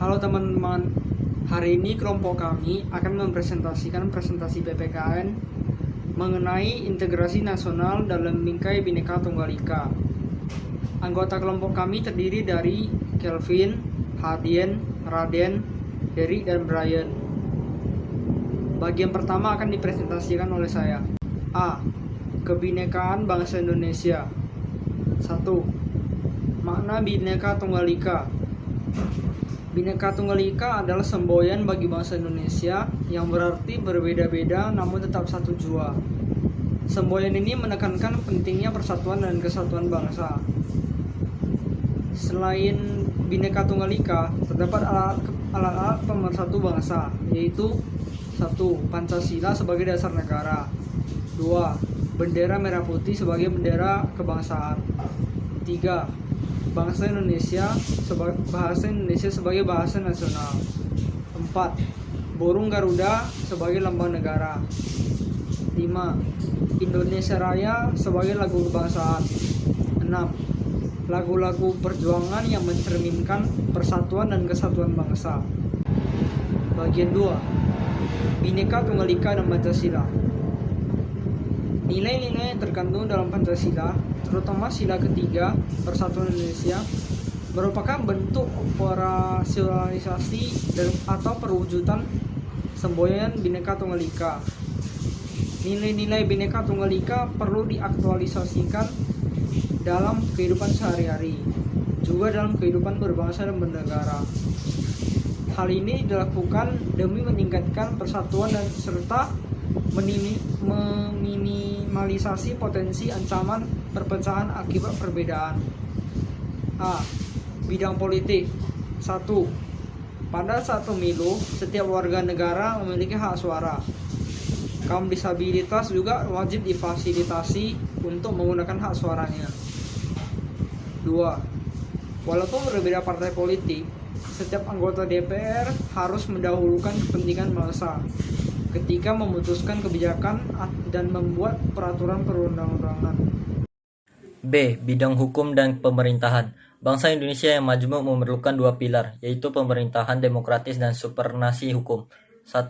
Halo teman-teman, hari ini kelompok kami akan mempresentasikan presentasi PPKN mengenai integrasi nasional dalam bingkai Bhinneka Tunggal Ika. Anggota kelompok kami terdiri dari Kelvin, Hadien, Raden, Derry, dan Brian. Bagian pertama akan dipresentasikan oleh saya. A. Kebinekaan bangsa Indonesia. 1. Makna Bhinneka Tunggal Ika. Bhinneka Tunggal Ika adalah semboyan bagi bangsa Indonesia yang berarti berbeda-beda namun tetap satu jua. Semboyan ini menekankan pentingnya persatuan dan kesatuan bangsa. Selain Bhinneka Tunggal Ika, terdapat alat-alat pemersatu bangsa, yaitu 1. Pancasila sebagai dasar negara. 2. Bendera merah putih sebagai bendera kebangsaan. 3. Bahasa Indonesia sebagai bahasa nasional. 4. Burung Garuda sebagai lambang negara. 5. Indonesia Raya sebagai lagu kebangsaan. 6. Lagu-lagu perjuangan yang mencerminkan persatuan dan kesatuan bangsa. Bagian 2. Bhinneka Tunggal Ika dan Pancasila. Nilai-nilai yang terkandung dalam Pancasila, terutama sila ketiga Persatuan Indonesia, merupakan bentuk operasionalisasi atau perwujudan semboyan Bhinneka Tunggal Ika. Nilai-nilai Bhinneka Tunggal Ika perlu diaktualisasikan dalam kehidupan sehari-hari, juga dalam kehidupan berbangsa dan bernegara. Hal ini dilakukan demi meningkatkan persatuan dan serta meminimalisasi potensi ancaman perpecahan akibat perbedaan. A. Bidang politik. 1. Pada saat pemilu, setiap warga negara memiliki hak suara. Kaum disabilitas juga wajib difasilitasi untuk menggunakan hak suaranya. 2. Walaupun berbeda partai politik, setiap anggota DPR harus mendahulukan kepentingan bangsa ketika memutuskan kebijakan dan membuat peraturan perundang-undangan. B. Bidang hukum dan pemerintahan. Bangsa Indonesia yang majmuk memerlukan dua pilar, yaitu pemerintahan demokratis dan supernasi hukum. 1.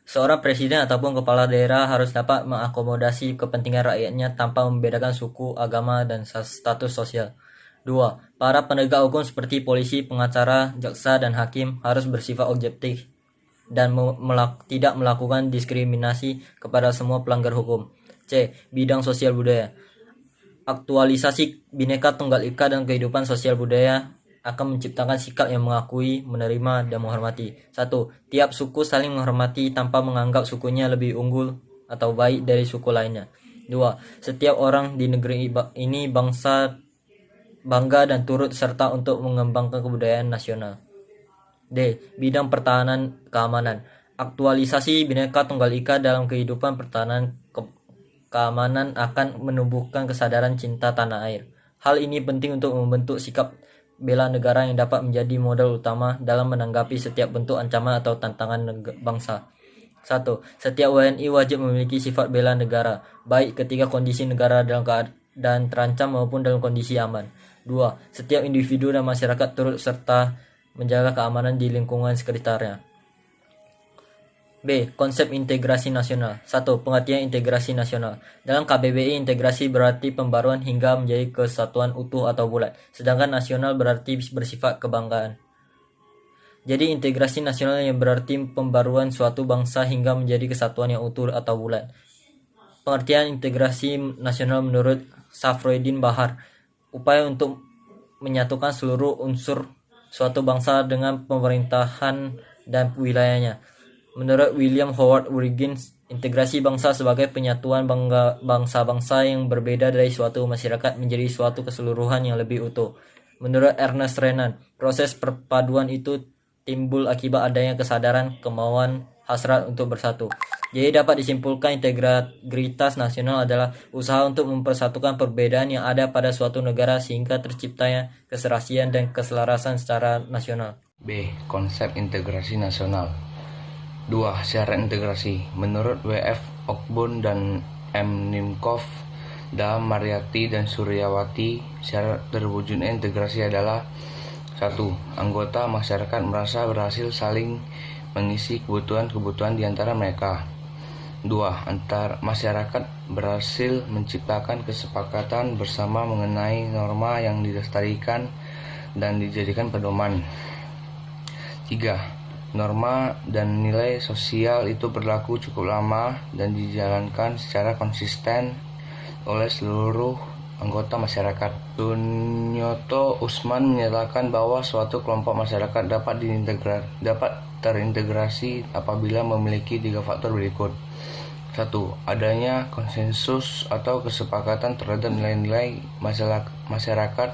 Seorang presiden ataupun kepala daerah harus dapat mengakomodasi kepentingan rakyatnya tanpa membedakan suku, agama, dan status sosial. 2. Para penegak hukum seperti polisi, pengacara, jaksa, dan hakim harus bersifat objektif dan tidak melakukan diskriminasi kepada semua pelanggar hukum. C. Bidang sosial budaya. Aktualisasi Bhinneka Tunggal Ika dan kehidupan sosial budaya akan menciptakan sikap yang mengakui, menerima, dan menghormati. 1. Tiap suku saling menghormati tanpa menganggap sukunya lebih unggul atau baik dari suku lainnya. 2. Setiap orang di negeri ini bangga dan turut serta untuk mengembangkan kebudayaan nasional. D. Bidang pertahanan keamanan. Aktualisasi Bhinneka Tunggal Ika dalam kehidupan pertahanan keamanan akan menumbuhkan kesadaran cinta tanah air. Hal ini penting untuk membentuk sikap bela negara yang dapat menjadi modal utama dalam menanggapi setiap bentuk ancaman atau tantangan bangsa. 1. Setiap WNI wajib memiliki sifat bela negara, baik ketika kondisi negara dalam keadaan terancam maupun dalam kondisi aman. 2. Setiap individu dan masyarakat turut serta menjaga keamanan di lingkungan sekitarnya. B. Konsep integrasi nasional. 1. Pengertian integrasi nasional. Dalam KBBI, integrasi berarti pembaruan hingga menjadi kesatuan utuh atau bulat, sedangkan nasional berarti bersifat kebanggaan. Jadi integrasi nasional yang berarti pembaruan suatu bangsa hingga menjadi kesatuan yang utuh atau bulat. Pengertian integrasi nasional menurut Safroidin Bahar, upaya untuk menyatukan seluruh unsur suatu bangsa dengan pemerintahan dan wilayahnya. Menurut William Howard Wiggins, integrasi bangsa sebagai penyatuan bangsa-bangsa yang berbeda dari suatu masyarakat menjadi suatu keseluruhan yang lebih utuh. Menurut Ernest Renan, proses perpaduan itu timbul akibat adanya kesadaran, kemauan, hasrat untuk bersatu. Jadi dapat disimpulkan integritas nasional adalah usaha untuk mempersatukan perbedaan yang ada pada suatu negara sehingga terciptanya keserasian dan keselarasan secara nasional. B. Konsep integrasi nasional. 2. Syarat integrasi. Menurut W.F. Okbun dan M. Nimkov, dalam Mariyati dan Suryawati, syarat terwujudnya integrasi adalah 1. Anggota masyarakat merasa berhasil saling mengisi kebutuhan-kebutuhan di antara mereka. 2. Antar masyarakat berhasil menciptakan kesepakatan bersama mengenai norma yang dilestarikan dan dijadikan pedoman. 3. Norma dan nilai sosial itu berlaku cukup lama dan dijalankan secara konsisten oleh seluruh anggota masyarakat. Sunyoto Usman menyatakan bahwa suatu kelompok masyarakat dapat terintegrasi apabila memiliki 3 faktor berikut. 1. Adanya konsensus atau kesepakatan terhadap nilai-nilai masyarakat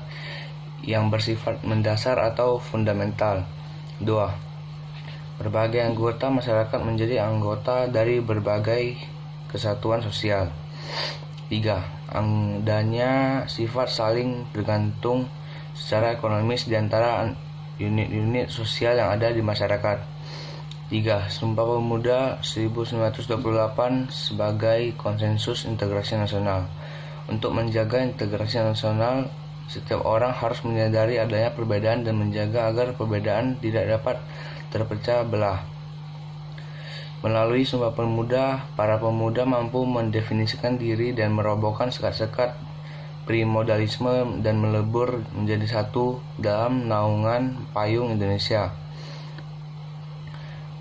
yang bersifat mendasar atau fundamental. 2. Berbagai anggota masyarakat menjadi anggota dari berbagai kesatuan sosial. 3. Adanya sifat saling bergantung secara ekonomis di antara unit-unit sosial yang ada di masyarakat. 3. Sumpah Pemuda 1928 sebagai konsensus integrasi nasional. Untuk menjaga integrasi nasional, setiap orang harus menyadari adanya perbedaan dan menjaga agar perbedaan tidak dapat terpecah belah. Melalui Sumpah Pemuda, para pemuda mampu mendefinisikan diri dan merobohkan sekat-sekat primodalisme dan melebur menjadi satu dalam naungan payung Indonesia.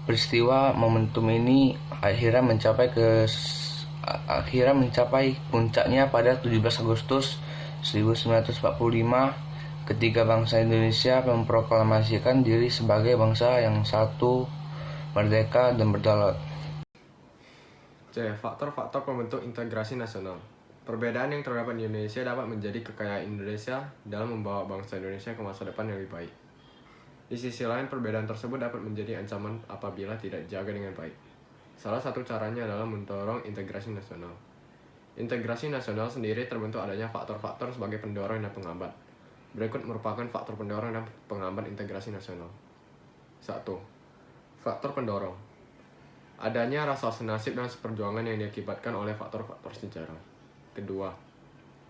Peristiwa momentum ini akhirnya mencapai puncaknya pada 17 Agustus 1945 ketika bangsa Indonesia memproklamasikan diri sebagai bangsa yang satu, merdeka dan berdaulat. C. Faktor-faktor pembentuk integrasi nasional. Perbedaan yang terdapat di Indonesia dapat menjadi kekayaan Indonesia dalam membawa bangsa Indonesia ke masa depan yang lebih baik. Di sisi lain, perbedaan tersebut dapat menjadi ancaman apabila tidak dijaga dengan baik. Salah satu caranya adalah mendorong integrasi nasional. Integrasi nasional sendiri terbentuk adanya faktor-faktor sebagai pendorong dan penghambat. Berikut merupakan faktor pendorong dan penghambat integrasi nasional. 1. Faktor pendorong. Adanya rasa senasib dan seperjuangan yang diakibatkan oleh faktor-faktor sejarah. Kedua,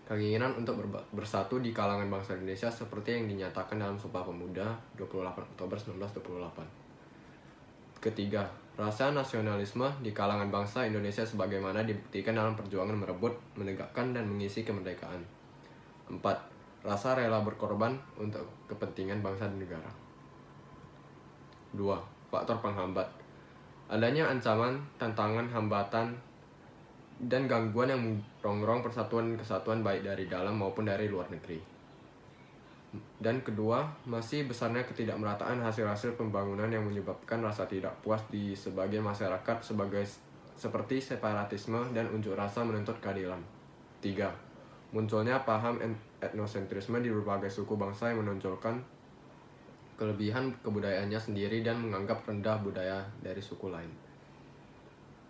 keinginan untuk bersatu di kalangan bangsa Indonesia seperti yang dinyatakan dalam Sumpah Pemuda 28 Oktober 1928. Ketiga, rasa nasionalisme di kalangan bangsa Indonesia sebagaimana dibuktikan dalam perjuangan merebut, menegakkan, dan mengisi kemerdekaan. 4. Rasa rela berkorban untuk kepentingan bangsa dan negara. 2. Faktor penghambat. Adanya ancaman, tantangan, hambatan, dan gangguan yang merongrong persatuan dan kesatuan baik dari dalam maupun dari luar negeri. Dan kedua, masih besarnya ketidakmerataan hasil-hasil pembangunan yang menyebabkan rasa tidak puas di sebagian masyarakat seperti separatisme dan unjuk rasa menuntut keadilan. 3. Munculnya paham etnosentrisme di berbagai suku bangsa yang menonjolkan kelebihan kebudayaannya sendiri dan menganggap rendah budaya dari suku lain.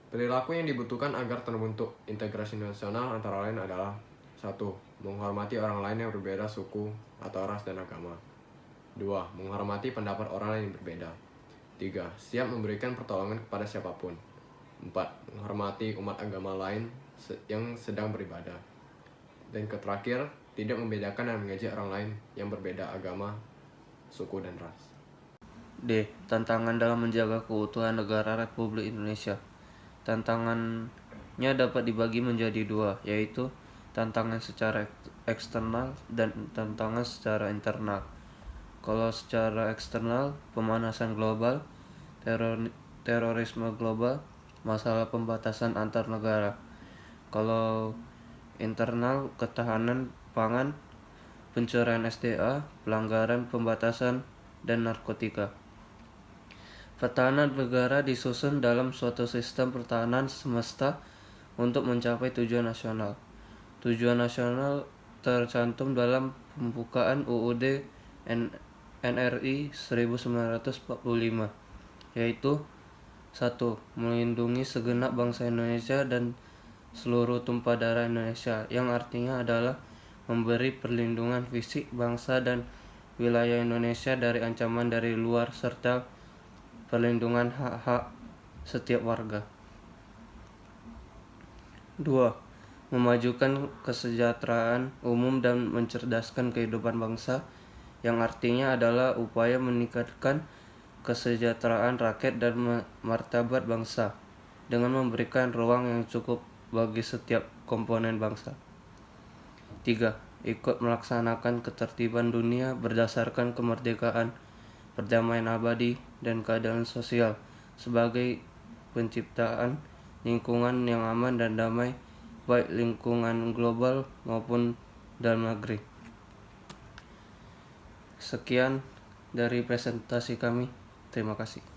Perilaku yang dibutuhkan agar terbentuk integrasi nasional antara lain adalah 1. Menghormati orang lain yang berbeda suku atau ras dan agama. 2. Menghormati pendapat orang lain yang berbeda. 3. Siap memberikan pertolongan kepada siapapun. 4. Menghormati umat agama lain yang sedang beribadah. Dan terakhir, tidak membedakan dan mengejek orang lain yang berbeda agama, suku, dan ras. D. Tantangan dalam menjaga keutuhan negara Republik Indonesia. Tantangannya dapat dibagi menjadi 2, yaitu tantangan secara eksternal dan tantangan secara internal. Kalau secara eksternal, pemanasan global, terorisme global, masalah pembatasan antar negara. Kalau internal, ketahanan pangan, pencurian SDA, pelanggaran pembatasan, dan narkotika. Pertahanan negara disusun dalam suatu sistem pertahanan semesta untuk mencapai tujuan nasional. Tujuan nasional tercantum dalam pembukaan UUD NRI 1945, yaitu 1. Melindungi segenap bangsa Indonesia dan seluruh tumpah darah Indonesia, yang artinya adalah memberi perlindungan fisik bangsa dan wilayah Indonesia dari ancaman dari luar serta perlindungan hak-hak setiap warga. 2. Memajukan kesejahteraan umum dan mencerdaskan kehidupan bangsa, yang artinya adalah upaya meningkatkan kesejahteraan rakyat dan martabat bangsa dengan memberikan ruang yang cukup bagi setiap komponen bangsa. 3. Ikut melaksanakan ketertiban dunia berdasarkan kemerdekaan, perdamaian abadi, dan keadilan sosial sebagai penciptaan lingkungan yang aman dan damai, baik lingkungan global maupun dalam negeri. Sekian dari presentasi kami. Terima kasih.